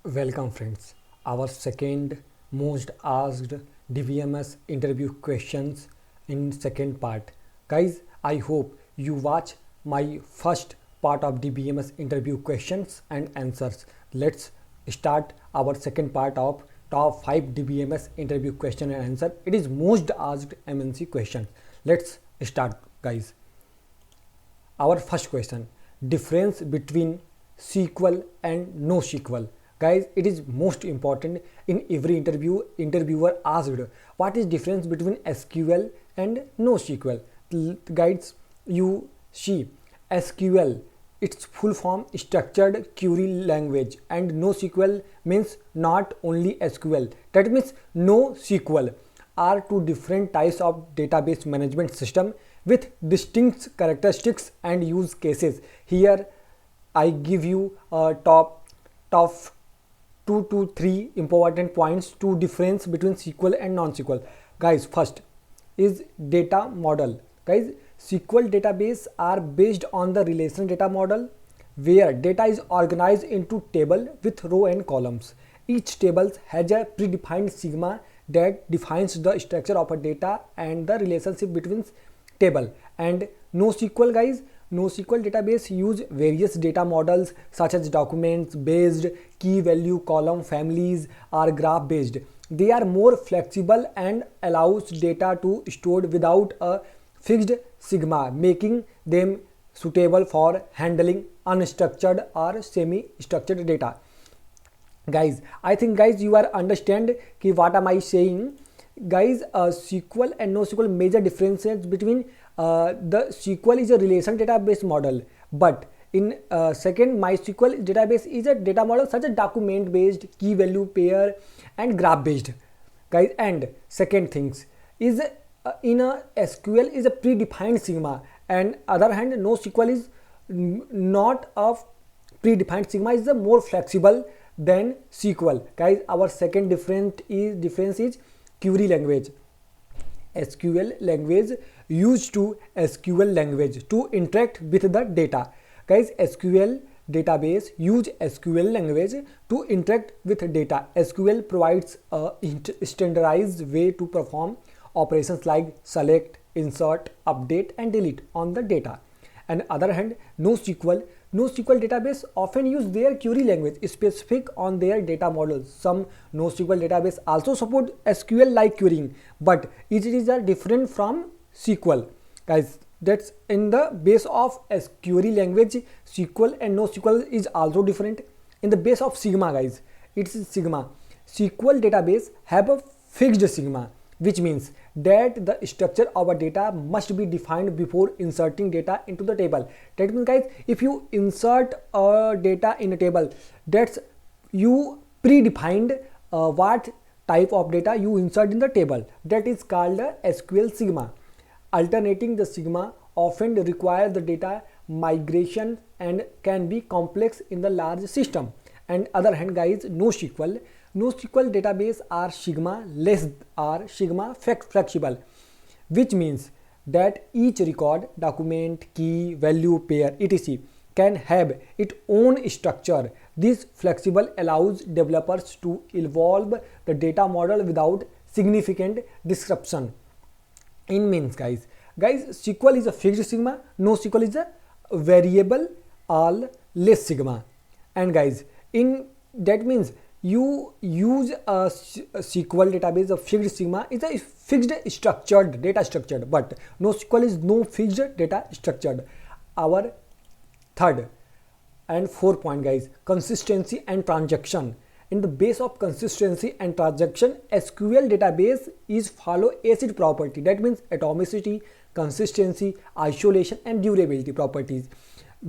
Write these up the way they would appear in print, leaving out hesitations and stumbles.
Welcome friends. Our second most asked DVMS interview questions in second part. Guys, I hope you watch my first part of DBMS interview questions and answers. Let's start our second part of top 5 DBMS interview question and answer. It is most asked MNC question. Let's start guys. Our first question, difference between SQL and NoSQL. Guys, it is most important in every interviewer asked what is difference between SQL and NoSQL. Guys, you see SQL, its full form structured query language, and NoSQL means not only SQL, that means NoSQL are two different types of database management system with distinct characteristics and use cases. Here I give you top 2 to 3 important points to difference between SQL and non-SQL. Guys, first is data model. Guys, SQL database are based on the relational data model where data is organized into table with row and columns. Each table has a predefined schema that defines the structure of a data and the relationship between table. And NoSQL, guys, NoSQL database use various data models such as documents based, key value column families, or graph based. They are more flexible and allows data to stored without a fixed schema, making them suitable for handling unstructured or semi-structured data. Guys, I think guys you are understand ki what am I saying. Guys, SQL and NoSQL major differences between the SQL is a relation database model, but in second MySQL database is a data model such as document based, key value pair, and graph based. Guys, and second things is in a SQL is a predefined schema, and other hand NoSQL is not a predefined schema, is a more flexible than SQL. Guys, our second difference is query language. SQL language used to SQL language to interact with the data. Guys, SQL database use SQL language to interact with data. SQL provides a standardized way to perform operations like select, insert, update, and delete on the data. And other hand, NoSQL database often use their query language specific on their data models. Some NoSQL database also support SQL like querying, but it is different from SQL. Guys, that's in the base of query language. SQL and NoSQL is also different. In the base of Sigma, guys, it's Sigma. SQL database have a fixed Sigma, which means that the structure of a data must be defined before inserting data into the table. That means, guys, if you insert data in a table, that's you predefined what type of data you insert in the table. That is called a SQL Sigma. Alternating the Sigma often require the data migration and can be complex in the large system. And other hand, guys, NoSQL database are Sigma less or Sigma flexible, which means that each record, document, key, value, pair, etc. can have its own structure. This flexible allows developers to evolve the data model without significant disruption. In means, guys, SQL is a fixed sigma, NoSQL is a variable all less sigma. And guys, in that means you use a SQL database of fixed sigma is a fixed structured data structured, but NoSQL is no fixed data structured. Our third and fourth point, guys, consistency and transaction. In the base of consistency and transaction, SQL database is follow ACID property. That means atomicity, consistency, isolation, and durability properties,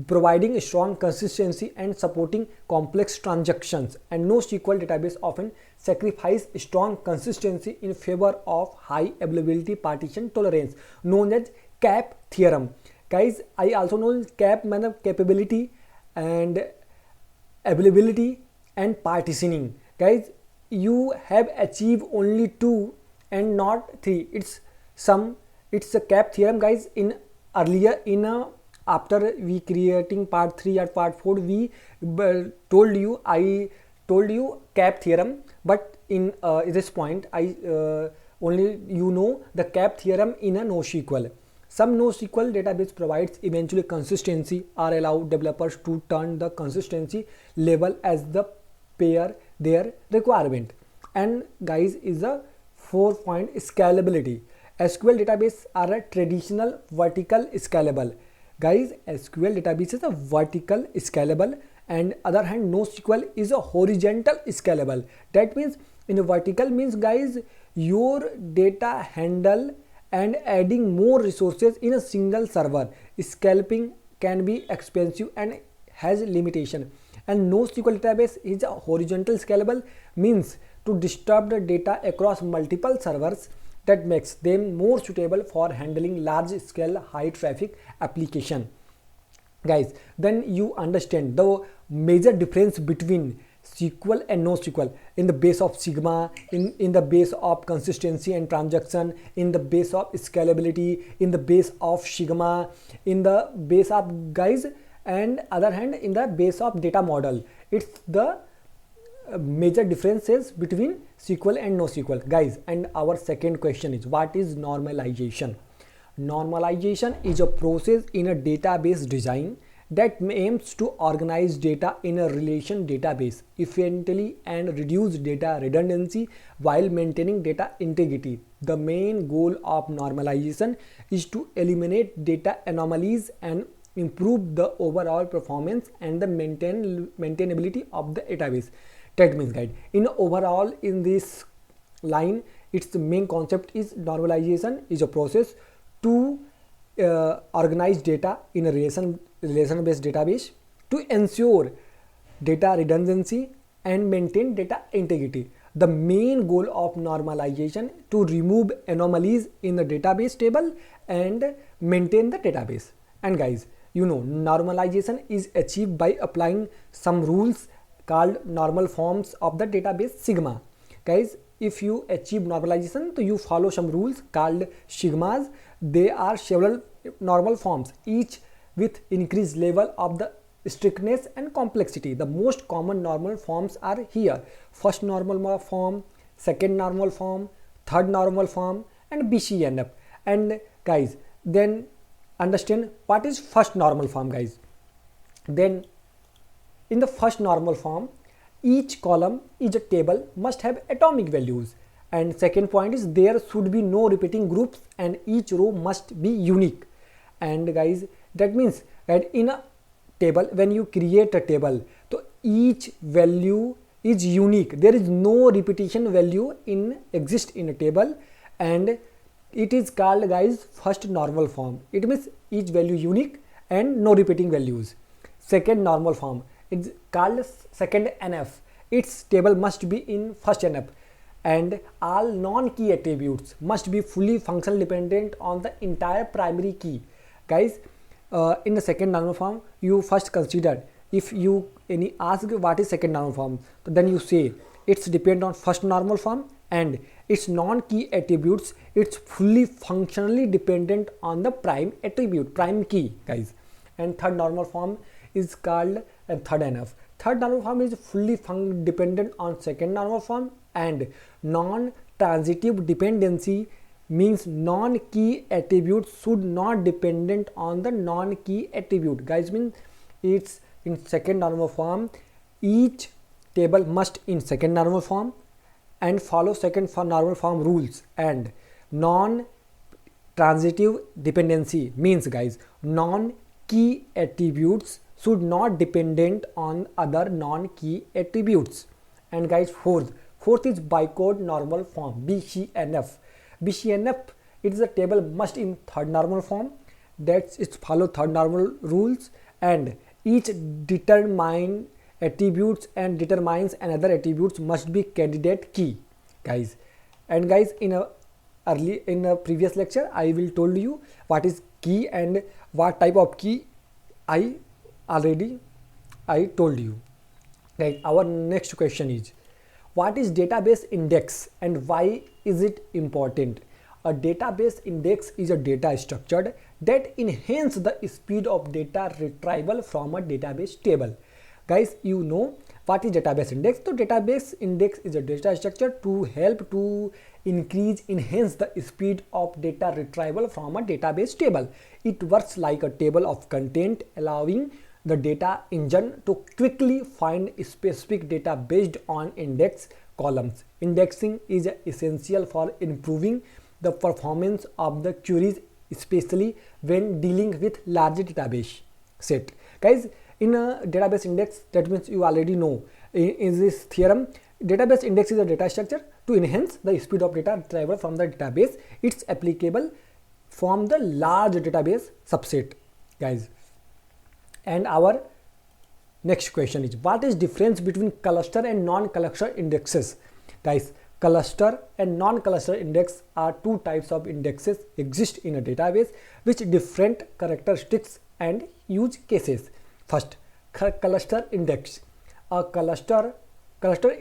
providing a strong consistency and supporting complex transactions. And NoSQL database often sacrifice strong consistency in favor of high availability partition tolerance, known as CAP theorem. Guys, I also know CAP means capability and availability and partitioning. Guys, you have achieved only 2 and not 3. It's a CAP theorem, guys. In earlier in a after we creating part 3 or part 4, we told you I told you cap theorem, but in this point I only the cap theorem in a NoSQL. Some NoSQL database provides eventually consistency or allow developers to turn the consistency level as the per their requirement. And guys, is a 4-point scalability. SQL database are a traditional vertical scalable. Guys, SQL database is a vertical scalable, and other hand NoSQL is a horizontal scalable. That means in a vertical means, guys, your data handle and adding more resources in a single server. Scalping can be expensive and has limitation. And NoSQL database is a horizontal scalable, means to distribute the data across multiple servers. That makes them more suitable for handling large scale high traffic application. Guys, then you understand the major difference between SQL and NoSQL in the base of sigma, in the base of consistency and transaction, in the base of scalability, in the base of sigma, in the base of, guys, and other hand in the base of data model. It's the major differences between SQL and NoSQL, guys. And our second question is, what is normalization? Normalization is a process in a database design that aims to organize data in a relation database efficiently and reduce data redundancy while maintaining data integrity. The main goal of normalization is to eliminate data anomalies and improve the overall performance and the maintainability of the database. That means, guys, in overall in this line, its the main concept is normalization is a process to organize data in a relation-based database to ensure data redundancy and maintain data integrity. The main goal of normalization to remove anomalies in the database table and maintain the database. And guys, normalization is achieved by applying some rules called normal forms of the database sigma. Guys, if you achieve normalization, so you follow some rules called sigmas. They are several normal forms, each with increased level of the strictness and complexity. The most common normal forms are here: first normal form, second normal form, third normal form, and BCNF. And guys, then understand what is first normal form, guys. Then in the first normal form, each column, each table must have atomic values. And second point is, there should be no repeating groups and each row must be unique. And guys, that means that in a table, when you create a table, so each value is unique. There is no repetition value exist in a table, and it is called, guys, first normal form. It means each value unique and no repeating values. Second normal form, it's called second NF. Its table must be in first NF, and all non-key attributes must be fully functional dependent on the entire primary key. Guys, in the second normal form, you first consider, if you ask what is second normal form, then you say it's depend on first normal form and its non-key attributes, it's fully functionally dependent on the prime attribute, prime key, guys. And third normal form is called third NF. Third normal form is fully dependent on second normal form, and non-transitive dependency means non-key attributes should not dependent on the non-key attribute. Guys, means it's in second normal form, each table must in second normal form and follow second normal form rules. And non-transitive dependency means, guys, non-key attributes should not dependent on other non-key attributes. And guys, fourth is bytecode normal form, BCNF. BCNF, it is a table must in third normal form, that's it follow third normal rules, and each determine attributes and determines another attributes must be candidate key, guys. And guys, in a previous lecture I will told you what is key and what type of key I told you. Right, our next question is, what is database index and why is it important? A database index is a data structure that enhances the speed of data retrieval from a database table. Guys, What is database index? So database index is a data structure to help to enhance the speed of data retrieval from a database table. It works like a table of content, allowing the data engine to quickly find specific data based on index columns. Indexing is essential for improving the performance of the queries, especially when dealing with large database set. Guys, in a database index, that means you already know in this theorem, database index is a data structure to enhance the speed of data retrieval from the database. It's applicable from the large database subset, guys. And our next question is, what is difference between cluster and non-cluster indexes? Guys, cluster and non-cluster index are two types of indexes exist in a database with different characteristics and use cases. First, cluster index. A cluster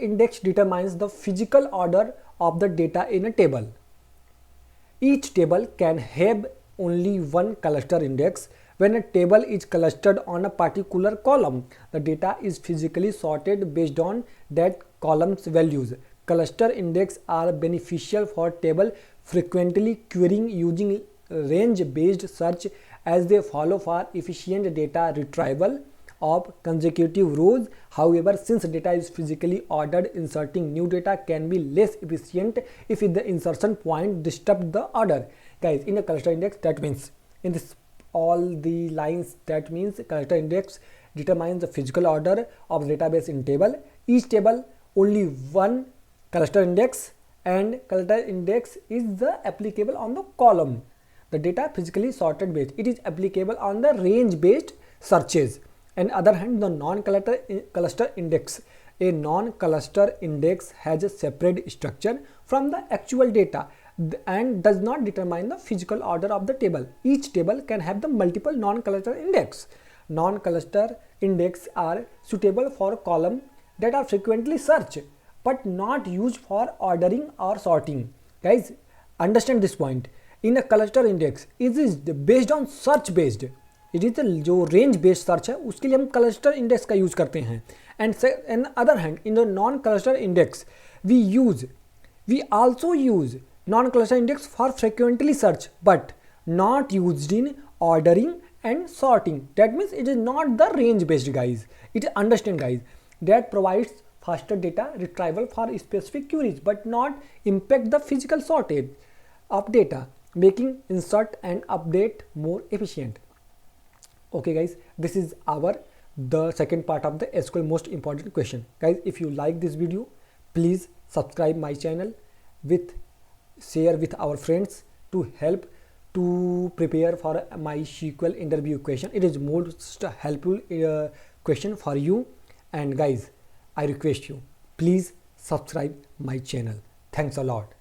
index determines the physical order of the data in a table. Each table can have only one cluster index. When a table is clustered on a particular column, the data is physically sorted based on that column's values. Cluster index are beneficial for table frequently querying using range-based search, as they follow for efficient data retrieval of consecutive rows. However, since data is physically ordered, inserting new data can be less efficient if the insertion point disturbs the order. Guys, in a cluster index, that means in this all the lines, that means cluster index determines the physical order of the database in table. Each table only one cluster index, and cluster index is the applicable on the column. The data physically sorted based. It is applicable on the range based searches. On the other hand, the non-cluster index. A non-cluster index has a separate structure from the actual data and does not determine the physical order of the table. Each table can have the multiple non-cluster index. Non-cluster index are suitable for columns that are frequently searched but not used for ordering or sorting. Guys, understand this point. In a cluster index, it is based on search based. It is जो range based search है उसके लिए हम cluster index का use करते हैं. And other hand, in the non cluster index we also use non cluster index for frequently search but not used in ordering and sorting. That means it is not the range based, guys. It understand, guys, that provides faster data retrieval for specific queries but not impact the physical sorting of data, making insert and update more efficient. Okay guys, this is the second part of the SQL most important question. Guys, if you like this video, please subscribe my channel, share with our friends to help to prepare for my SQL interview question. It is most helpful question for you. And guys, I request you, please subscribe my channel. Thanks a lot.